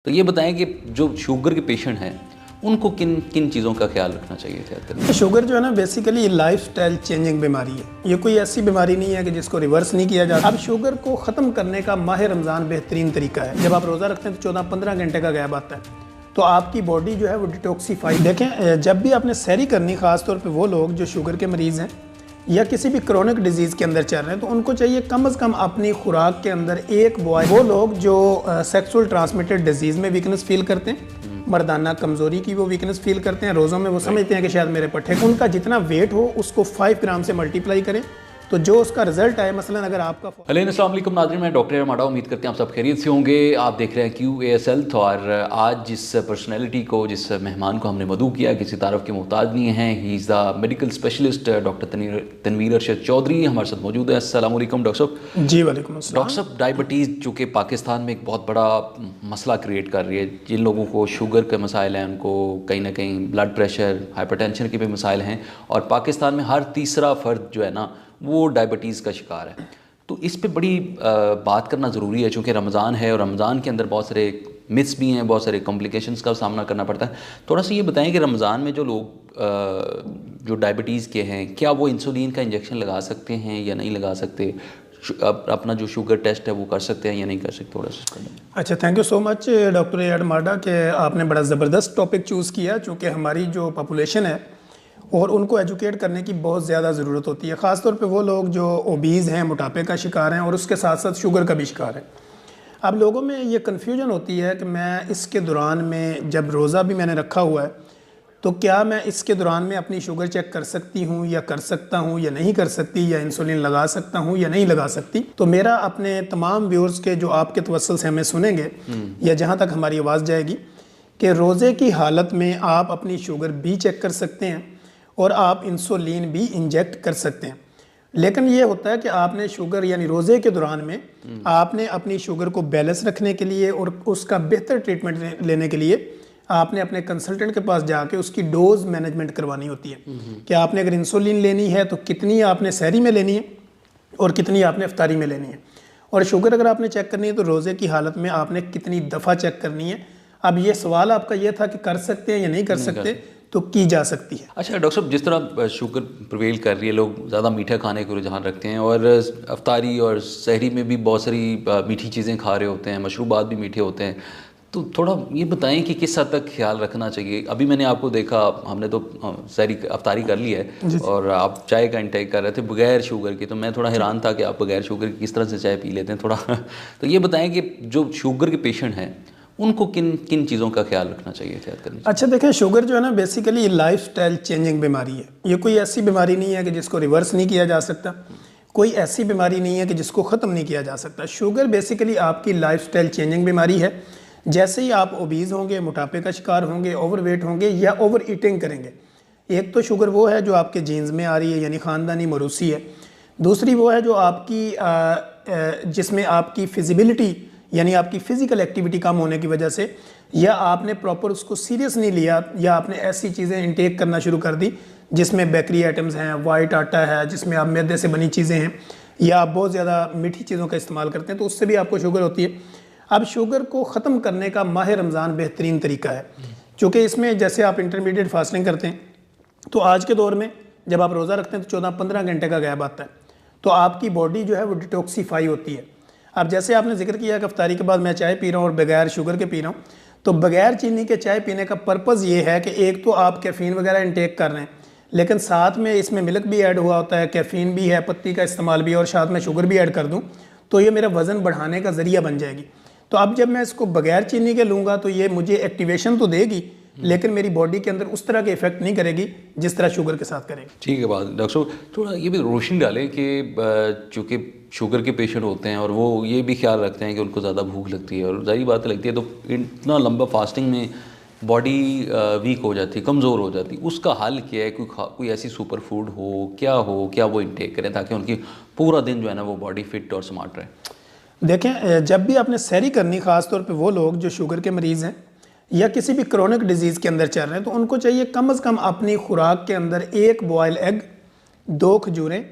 तो ये बताएं कि जो शुगर के पेशेंट हैं उनको किन किन चीज़ों का ख्याल रखना चाहिए थे? शुगर जो है ना बेसिकली लाइफ स्टाइल चेंजिंग बीमारी है। ये कोई ऐसी बीमारी नहीं है कि जिसको रिवर्स नहीं किया जाता। अब शुगर को ख़त्म करने का माह रमज़ान बेहतरीन तरीका है। जब आप रोज़ा रखते हैं तो 14-15 घंटे का गैप आता है, तो आपकी बॉडी जो है वो डिटॉक्सीफाई। देखें, जब भी आपने सहरी करनी, ख़ासतौर पर वो लोग जो शुगर के मरीज़ हैं या किसी भी क्रोनिक डिजीज़ के अंदर चल रहे हैं, तो उनको चाहिए कम अज़ कम अपनी खुराक के अंदर एक बॉय। वो लोग जो सेक्सुअल ट्रांसमिटेड डिजीज़ में वीकनेस फील करते हैं, मर्दाना कमज़ोरी की वो वीकनेस फील करते हैं, रोज़ों में वो समझते हैं कि शायद मेरे पट्टे, उनका जितना वेट हो उसको 5 ग्राम से मल्टीप्लाई करें, तो जो उसका रिजल्ट आए, मसलन अगर आपका अस्सलाम वालेकुम नाज़रीन, मैं डॉक्टर माडा, उम्मीद करते हैं आप सब खैरियत से होंगे। आप देख रहे हैं QAS हेल्थ। और आज जिस पर्सनैलिटी को, जिस मेहमान को हमने मदऊ किया, किसी तारफ़ के मोहताज नहीं हैं। He is the medical specialist doctor Tanvir Arshad Chaudhry हमारे साथ मौजूद है। अस्सलाम वालेकुम डॉक्टर साहब। जी वालेकुम अस्सलाम। डॉक्टर साहब, डायबिटीज़ जो कि पाकिस्तान में एक बहुत बड़ा मसला क्रिएट कर रही है, जिन लोगों को शुगर के मसाइल हैं, उनको कहीं ना कहीं ब्लड प्रेशर, हाइपरटेंशन के भी मसाइल हैं, और पाकिस्तान में हर तीसरा फ़र्द जो है ना वो डायबिटीज़ का शिकार है। तो इस पे बड़ी बात करना ज़रूरी है, चूँकि रमज़ान है और रमज़ान के अंदर बहुत सारे मिथ्स भी हैं, बहुत सारे कॉम्प्लिकेशंस का सामना करना पड़ता है। थोड़ा सा ये बताएं कि रमज़ान में जो लोग जो डायबिटीज़ के हैं, क्या वो इंसुलिन का इंजेक्शन लगा सकते हैं या नहीं लगा सकते? अपना जो शुगर टेस्ट है वो कर सकते हैं या नहीं कर सकते? थोड़ा सा। अच्छा, thank you so much doctor एड माडा कि आपने बड़ा ज़बरदस्त टॉपिक चूज़ किया, चूँकि हमारी जो पॉपुलेशन है और उनको एजुकेट करने की बहुत ज़्यादा ज़रूरत होती है। ख़ासतौर पे वो लोग जो ओबीज़ हैं, मोटापे का शिकार हैं, और उसके साथ साथ शुगर का भी शिकार है। अब लोगों में ये कन्फ्यूजन होती है कि मैं इसके दौरान में, जब रोज़ा भी मैंने रखा हुआ है, तो क्या मैं इसके दौरान में अपनी शुगर चेक कर सकती हूँ या कर सकता हूँ या नहीं कर सकती, या इंसुलिन लगा सकता हूँ या नहीं लगा सकती? तो मेरा अपने तमाम व्यूअर्स के जो आपके तवस्सुल से हमें सुनेंगे या जहाँ तक हमारी आवाज़ जाएगी, कि रोज़े की हालत में आप अपनी शुगर भी चेक कर सकते हैं और आप इंसुलिन भी इंजेक्ट कर सकते हैं। लेकिन ये होता है कि आपने शुगर, यानी रोज़े के दौरान में आपने अपनी शुगर को बैलेंस रखने के लिए और उसका बेहतर ट्रीटमेंट लेने के लिए आपने अपने कंसल्टेंट के पास जाके उसकी डोज मैनेजमेंट करवानी होती है कि आपने अगर इंसुलिन लेनी है तो कितनी आपने सहरी में लेनी है और कितनी आपने इफ्तारी में लेनी है, और शुगर अगर आपने चेक करनी है तो रोज़े की हालत में आपने कितनी दफ़ा चेक करनी है। अब ये सवाल आपका ये था कि कर सकते हैं या नहीं कर सकते, तो की जा सकती है। अच्छा डॉक्टर साहब, जिस तरह शुगर प्रिवेल कर रही है, लोग ज़्यादा मीठा खाने को रुझान रखते हैं, और अफ्तारी और सहरी में भी बहुत सारी मीठी चीज़ें खा रहे होते हैं, मशरूबात भी मीठे होते हैं, तो थोड़ा ये बताएं कि किस हद तक ख्याल रखना चाहिए? अभी मैंने आपको देखा, हमने तो सहरी अफ्तारी कर ली है और आप चाय का इंटेक कर रहे थे बगैर शुगर की, तो मैं थोड़ा हैरान था कि आप बगैर शुगर की किस तरह से चाय पी लेते हैं थोड़ा। तो ये बताएं कि जो शुगर के पेशेंट हैं उनको किन किन चीज़ों का ख्याल रखना चाहिए, एहतियात करनी चाहिए? अच्छा, देखें, शुगर जो है ना बेसिकली लाइफ स्टाइल चेंजिंग बीमारी है। ये कोई ऐसी बीमारी नहीं है कि जिसको रिवर्स नहीं किया जा सकता, कोई ऐसी बीमारी नहीं है कि जिसको ख़त्म नहीं किया जा सकता। शुगर बेसिकली आपकी लाइफ स्टाइल चेंजिंग बीमारी है। जैसे ही आप ओबीज़ होंगे, मोटापे का शिकार होंगे, ओवरवेट होंगे या ओवर ईटिंग करेंगे, एक तो शुगर वो है जो आपके जीन्स में आ रही है, यानी ख़ानदानी मरूसी है। दूसरी वो है जो आपकी जिसमें आपकी फिजिबिलिटी, यानी आपकी फ़िज़िकल एक्टिविटी कम होने की वजह से, या आपने प्रॉपर उसको सीरियस नहीं लिया, या आपने ऐसी चीज़ें इंटेक करना शुरू कर दी जिसमें बेकरी आइटम्स हैं, वाइट आटा है, जिसमें आप मैदे से बनी चीज़ें हैं, या आप बहुत ज़्यादा मीठी चीज़ों का इस्तेमाल करते हैं, तो उससे भी आपको शुगर होती है। अब शुगर को ख़त्म करने का माह रमज़ान बेहतरीन तरीका है, क्योंकि इसमें जैसे आप इंटरमीडिएट फास्टिंग करते हैं, तो आज के दौर में जब आप रोज़ा रखते हैं तो 14-15 घंटे का गैप आता है, तो आपकी बॉडी जो है वो डिटॉक्सीफाई होती है। अब जैसे आपने जिक्र किया कि इफ्तारी के बाद मैं चाय पी रहा हूँ और बगैर शुगर के पी रहा हूँ, तो बगैर चीनी के चाय पीने का पर्पज़ ये है कि एक तो आप कैफ़ीन वगैरह इंटेक कर रहे हैं, लेकिन साथ में इसमें मिल्क भी ऐड हुआ होता है, कैफ़ीन भी है, पत्ती का इस्तेमाल भी है, और साथ में शुगर भी ऐड कर दूँ तो ये मेरा वज़न बढ़ाने का ज़रिया बन जाएगी। तो अब जब मैं इसको बगैर चीनी के लूँगा तो ये मुझे एक्टिवेशन तो देगी, लेकिन मेरी बॉडी के अंदर उस तरह के इफेक्ट नहीं करेगी जिस तरह शुगर के साथ करेगी। ठीक है बात। डॉक्टर साहब, थोड़ा ये भी रोशनी डालें कि चूँकि शुगर के पेशेंट होते हैं और वो ये भी ख्याल रखते हैं कि उनको ज़्यादा भूख लगती है, और ज़ाहिर बात लगती है, तो इतना लंबा फास्टिंग में बॉडी वीक हो जाती है, कमज़ोर हो जाती है, उसका हल क्या है? कोई ऐसी सुपर फूड हो, क्या वो इंटेक करें ताकि उनकी पूरा दिन जो है ना वो बॉडी फिट और स्मार्ट रहे? देखें, जब भी आपने सहरी करनी, ख़ासतौर पे वो लोग जो शुगर के मरीज़ हैं या किसी भी क्रोनिक डिजीज़ के अंदर चल रहे हैं, तो उनको चाहिए कम अज़ कम अपनी खुराक के अंदर 1 बॉयल एग, 2 खजूरें,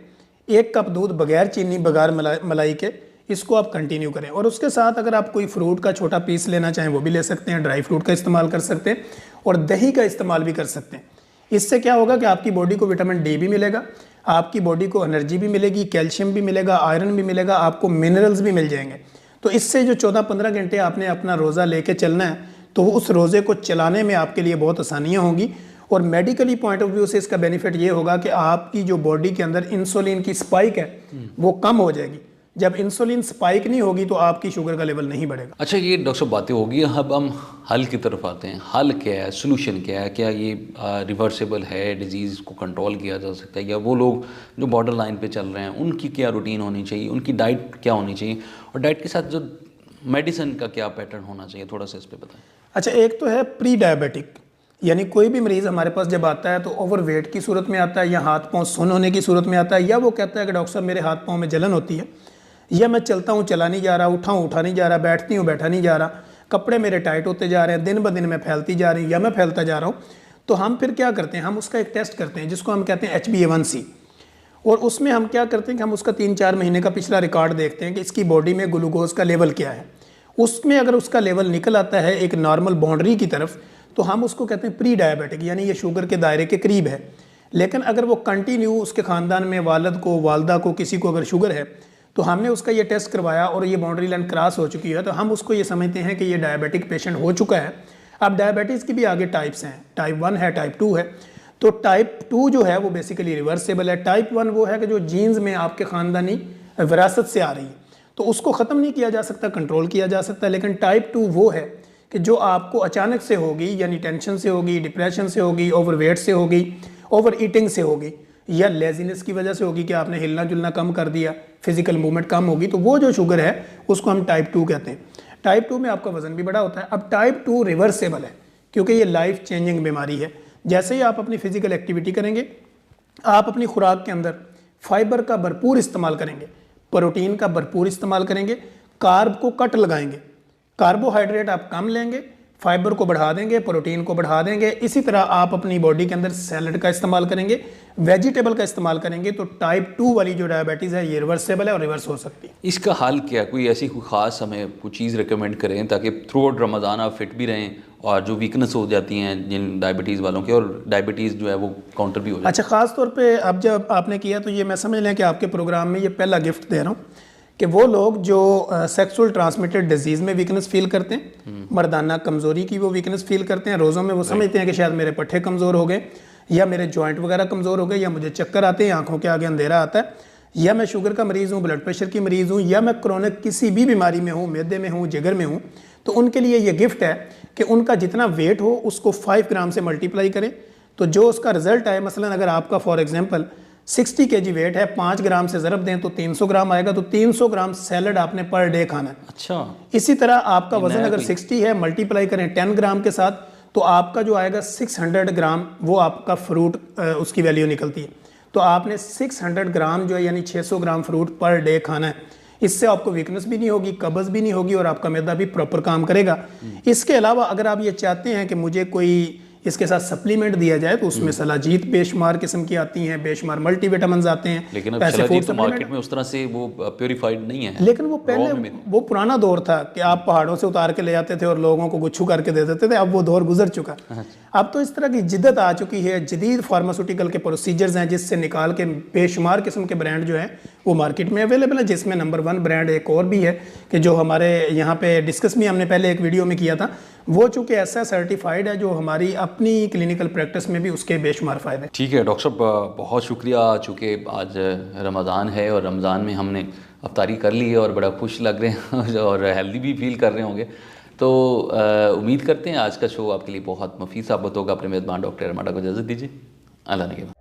1 कप दूध बगैर चीनी, बगैर मलाई के, इसको आप कंटिन्यू करें। और उसके साथ अगर आप कोई फ्रूट का छोटा पीस लेना चाहें वो भी ले सकते हैं, ड्राई फ्रूट का इस्तेमाल कर सकते हैं और दही का इस्तेमाल भी कर सकते हैं। इससे क्या होगा कि आपकी बॉडी को विटामिन डी भी मिलेगा, आपकी बॉडी को एनर्जी भी मिलेगी, कैल्शियम भी मिलेगा, आयरन भी मिलेगा, आपको मिनरल्स भी मिल जाएंगे। तो इससे जो 14-15 घंटे आपने अपना रोज़ा लेके चलना है तो उस रोज़े को चलाने में आपके लिए बहुत आसानियाँ होंगी। और मेडिकली पॉइंट ऑफ व्यू से इसका बेनिफिट ये होगा कि आपकी जो बॉडी के अंदर इंसुलिन की स्पाइक है वो कम हो जाएगी। जब इंसुलिन स्पाइक नहीं होगी तो आपकी शुगर का लेवल नहीं बढ़ेगा। अच्छा, ये डॉक्टर साहब बातें होगी, अब हम हल की तरफ आते हैं। हल क्या है, सोल्यूशन क्या है? क्या ये रिवर्सिबल है, डिजीज़ को कंट्रोल किया जा सकता है? या वो लोग जो बॉर्डर लाइन पे चल रहे हैं उनकी क्या रूटीन होनी चाहिए, उनकी डाइट क्या होनी चाहिए, और डाइट के साथ जो मेडिसिन का क्या पैटर्न होना चाहिए, थोड़ा सा इस पर बताएं। अच्छा, एक तो है प्री डायबिटिक, यानी कोई भी मरीज़ हमारे पास जब आता है तो ओवरवेट की सूरत में आता है या हाथ पांव सुन्न होने की सूरत में आता है, या वो कहता है कि डॉक्टर साहब मेरे हाथ पांव में जलन होती है, या मैं चलता हूँ चला नहीं जा रहा, उठाऊँ उठा नहीं जा रहा, बैठती हूँ बैठा नहीं जा रहा, कपड़े मेरे टाइट होते जा रहे हैं, दिन ब दिन मैं फैलती जा रही हूँ या मैं फैलता जा रहा हूँ। तो हम फिर क्या करते हैं, हम उसका एक टेस्ट करते हैं जिसको हम कहते हैं HbA1c। और उसमें हम क्या करते हैं कि हम उसका 3-4 महीने का पिछला रिकॉर्ड देखते हैं कि इसकी बॉडी में ग्लूकोज का लेवल क्या है। उसमें अगर उसका लेवल निकल आता है एक नॉर्मल बाउंड्री की तरफ तो हम उसको कहते हैं प्री डायबिटिक, यानी ये शुगर के दायरे के करीब है। लेकिन अगर वो कंटिन्यू उसके ख़ानदान में वालद को, वालदा को, किसी को अगर शुगर है तो हमने उसका ये टेस्ट करवाया और ये बाउंड्री लाइन क्रॉस हो चुकी है तो हम उसको ये समझते हैं कि ये डायबिटिक पेशेंट हो चुका है। अब डायबिटीज़ की भी आगे टाइप्स हैं, टाइप 1 है, टाइप 2 है। तो टाइप 2 जो है वो बेसिकली रिवर्सेबल है। टाइप 1 वो है कि जो जीन्स में आपके ख़ानदानी विरासत से आ रही है, तो उसको ख़त्म नहीं किया जा सकता, कंट्रोल किया जा सकता है। लेकिन टाइप 2 वो है कि जो आपको अचानक से होगी, यानी टेंशन से होगी, डिप्रेशन से होगी, ओवरवेट से होगी, ओवर ईटिंग से होगी, या लेजीनेस की वजह से होगी कि आपने हिलना जुलना कम कर दिया, फिजिकल मूवमेंट कम होगी, तो वो जो शुगर है उसको हम टाइप 2 कहते हैं। टाइप 2 में आपका वजन भी बड़ा होता है। अब टाइप 2 रिवर्सेबल है क्योंकि ये लाइफ चेंजिंग बीमारी है। जैसे ही आप अपनी फिजिकल एक्टिविटी करेंगे, आप अपनी खुराक के अंदर फाइबर का भरपूर इस्तेमाल करेंगे, प्रोटीन का भरपूर इस्तेमाल करेंगे, कार्ब को कट लगाएंगे, कार्बोहाइड्रेट आप कम लेंगे, फाइबर को बढ़ा देंगे, प्रोटीन को बढ़ा देंगे। इसी तरह आप अपनी बॉडी के अंदर सैलड का इस्तेमाल करेंगे, वेजिटेबल का इस्तेमाल करेंगे, तो टाइप 2 वाली जो डायबिटीज़ है ये रिवर्सेबल है और रिवर्स हो सकती है। इसका हल क्या, कोई ऐसी कोई ख़ास हमें कुछ चीज़ रिकमेंड करें ताकि थ्रू आउट रमज़ान आप फिट भी रहें और जो वीकनेस हो जाती हैं जिन डायबिटीज़ वालों के, और डायबिटीज़ जो है वो काउंटर भी हो जाए? अच्छा, ख़ास तौर पे अब जब आपने किया तो ये मैं समझ लें कि आपके प्रोग्राम में ये पहला गिफ्ट दे रहा हूँ कि वो लोग जो सेक्सुअल ट्रांसमिटेड डिजीज़ में वीकनेस फील करते हैं, मर्दाना कमज़ोरी की वो वीकनेस फील करते हैं, रोज़ों में वो समझते हैं कि शायद मेरे पट्ठे कमज़ोर हो गए, या मेरे जॉइंट वगैरह कमज़ोर हो गए, या मुझे चक्कर आते हैं, आंखों के आगे अंधेरा आता है, या मैं शुगर का मरीज़ हूँ, ब्लड प्रेशर की मरीज़ हूँ, या मैं क्रोनिक किसी भी बीमारी में हूँ, मैदे में हूँ, जिगर में हूँ, तो उनके लिए ये गिफ्ट है कि उनका जितना वेट हो उसको 5 ग्राम से मल्टीप्लाई करें, तो जो उसका रिजल्ट आए, मसलन अगर आपका फॉर एग्जांपल 60 kg वेट है, 5 ग्राम से ज़रब दें तो 300 ग्राम आएगा, तो 300 ग्राम सैलड आपने पर डे खाना है। अच्छा, इसी तरह आपका वजन अगर 60 है, मल्टीप्लाई करें 10 ग्राम के साथ, तो आपका जो आएगा 600 ग्राम वो आपका फ्रूट उसकी वैल्यू निकलती है। तो आपने 600 ग्राम जो है यानी 600 ग्राम फ्रूट पर डे खाना है। इससे आपको वीकनेस भी नहीं होगी, कब्ज़ भी नहीं होगी और आपका मैदा भी प्रॉपर काम करेगा। इसके अलावा अगर आप ये चाहते हैं कि मुझे कोई इसके साथ सप्लीमेंट दिया जाए तो उसमें सलाजीत बेशुमार किस्म की आती हैं, बेशुमार मल्टीविटामिन्स आते हैं। लेकिन अब सलाजीत तो मार्केट में उस तरह से वो प्योरीफाइड नहीं है। लेकिन वो पहले वो पुराना दौर था कि आप पहाड़ों से उतार के ले जाते थे और लोगों को गुच्छू करके दे देते थे। अब वो दौर गुजर चुका। अब तो इस तरह की जिद्दत आ चुकी है, जदीद फार्मास्यूटिकल के प्रोसीजर्स हैं जिससे निकाल के बेशुमार किस्म के ब्रांड जो हैं वो मार्केट में अवेलेबल है, जिसमें नंबर 1 ब्रांड एक और भी है कि जो हमारे यहाँ पे डिस्कस भी हमने पहले एक वीडियो में किया था। वो चूँकि ऐसा सर्टिफाइड है जो हमारी अपनी क्लिनिकल प्रैक्टिस में भी उसके बेशुमार फ़ायदे। ठीक है डॉक्टर साहब, बहुत शुक्रिया। चूँकि आज रमज़ान है और रमज़ान में हमने अफ्तारी कर ली है और बड़ा खुश लग रहे हैं और हेल्दी भी फील कर रहे होंगे, तो उम्मीद करते हैं आज का शो आपके लिए बहुत मुफीद साबित होगा। अपने मेज़बान डॉक्टर रमाडा को इजाज़त दीजिए। अल्लाह ने